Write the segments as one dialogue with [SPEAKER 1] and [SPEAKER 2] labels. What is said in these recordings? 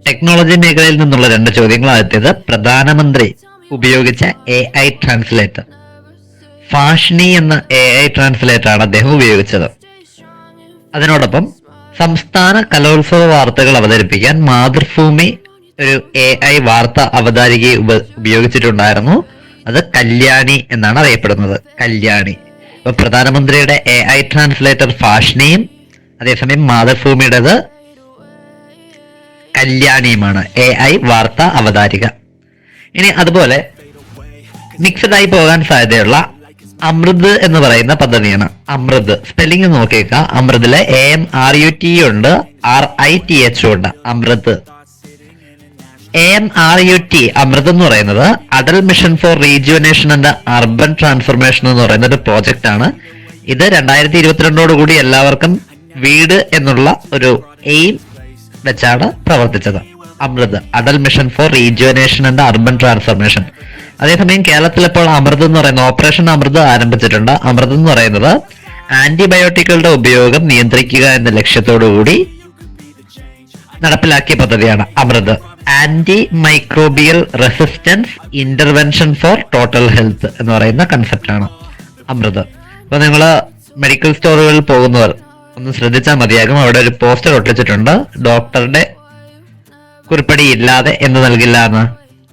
[SPEAKER 1] Technology മേഖലയിൽ നിന്നുള്ള 2 ചോദ്യങ്ങൾ. ആദ്യത്തേത്, പ്രധാനമന്ത്രി ഉപയോഗിച്ച AI ട്രാൻസ്ലേറ്റർ. ഫാഷ്നി എന്ന AI ട്രാൻസ്ലേറ്റർ ആണ് അദ്ദേഹം ഉപയോഗിച്ചത്. അതിനോടൊപ്പം സംസ്ഥാന കലോത്സവ വാർത്തകൾ അവതരിപ്പിക്കാൻ മാതൃഭൂമി ഒരു AI വാർത്ത അവതാരികയെ ഉപയോഗിച്ചിട്ടുണ്ടായിരുന്നു. അത് കല്യാണി എന്നാണ് അറിയപ്പെടുന്നത്. കല്യാണി. ഇപ്പൊ പ്രധാനമന്ത്രിയുടെ AI ട്രാൻസ്ലേറ്റർ ഫാഷ്നിയും അതേസമയം മാതൃഭൂമിയുടേത് കല്യാണിയുമാണ്, AI വാർത്ത അവതാരിക. ഇനി അതുപോലെ മിക്സഡ് ആയി പോകാൻ സാധ്യതയുള്ള അമൃത് എന്ന് പറയുന്ന പദ്ധതിയാണ്. അമൃത് സ്പെല്ലിംഗ് നോക്കിയേക്ക. അമൃതിലെ AMRUT ഉണ്ട്, RITH ഉണ്ട്. അമൃത്. AMRUT അമൃത് എന്ന് പറയുന്നത് Atal mission for rejuvenation and urban transformation എന്ന് പറയുന്ന ഒരു പ്രോജക്റ്റ് ആണ്. ഇത് 2022 എല്ലാവർക്കും വീട് എന്നുള്ള ഒരു എയിം വെച്ചാണ് പ്രവർത്തിച്ചത്. AMRUT, Atal mission for rejuvenation and urban transformation. അതേസമയം കേരളത്തിൽ ഇപ്പോൾ അമൃത് എന്ന് പറയുന്ന ഓപ്പറേഷൻ അമൃത് ആരംഭിച്ചിട്ടുണ്ട്. അമൃത് എന്ന് പറയുന്നത് ആന്റിബയോട്ടിക്കുകളുടെ ഉപയോഗം നിയന്ത്രിക്കുക എന്ന ലക്ഷ്യത്തോടു കൂടി നടപ്പിലാക്കിയ പദ്ധതിയാണ് AMRUT. Antimicrobial resistance intervention for total health എന്ന് പറയുന്ന കൺസെപ്റ്റാണ് അമൃത്. അപ്പൊ നിങ്ങൾ മെഡിക്കൽ സ്റ്റോറുകളിൽ പോകുന്നവർ ഒന്ന് ശ്രദ്ധിച്ചാൽ മതിയാകും. അവിടെ ഒരു പോസ്റ്റർ ഒട്ടിച്ചിട്ടുണ്ട്, ഡോക്ടറുടെ കുറിപ്പടി ഇല്ലാതെ എന്ത് നൽകില്ല എന്ന്,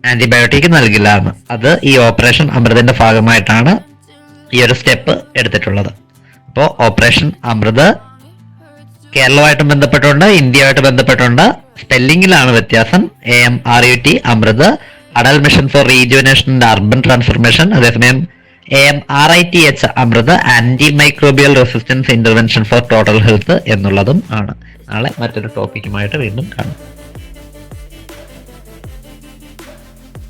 [SPEAKER 1] ആന്റിബയോട്ടിക് നൽകില്ല എന്ന്. അത് ഈ ഓപ്പറേഷൻ അമൃതിന്റെ ഭാഗമായിട്ടാണ് ഈ ഒരു സ്റ്റെപ്പ് എടുത്തിട്ടുള്ളത്. അപ്പോൾ ഓപ്പറേഷൻ അമൃത് കേരളവുമായിട്ട് ബന്ധപ്പെട്ടുണ്ട്, ഇന്ത്യയുമായിട്ട് ബന്ധപ്പെട്ടുണ്ട്. സ്പെല്ലിംഗിലാണ് വ്യത്യാസം. AMRUT Amrut, Atal mission for rejuvenation and urban transformation. അതേസമയം AMRITH Amrith, antimicrobial resistance intervention for total health എന്നുള്ളതും ആണ്. നാളെ മറ്റൊരു ടോപ്പിക്കുമായിട്ട് വീണ്ടും കാണാം.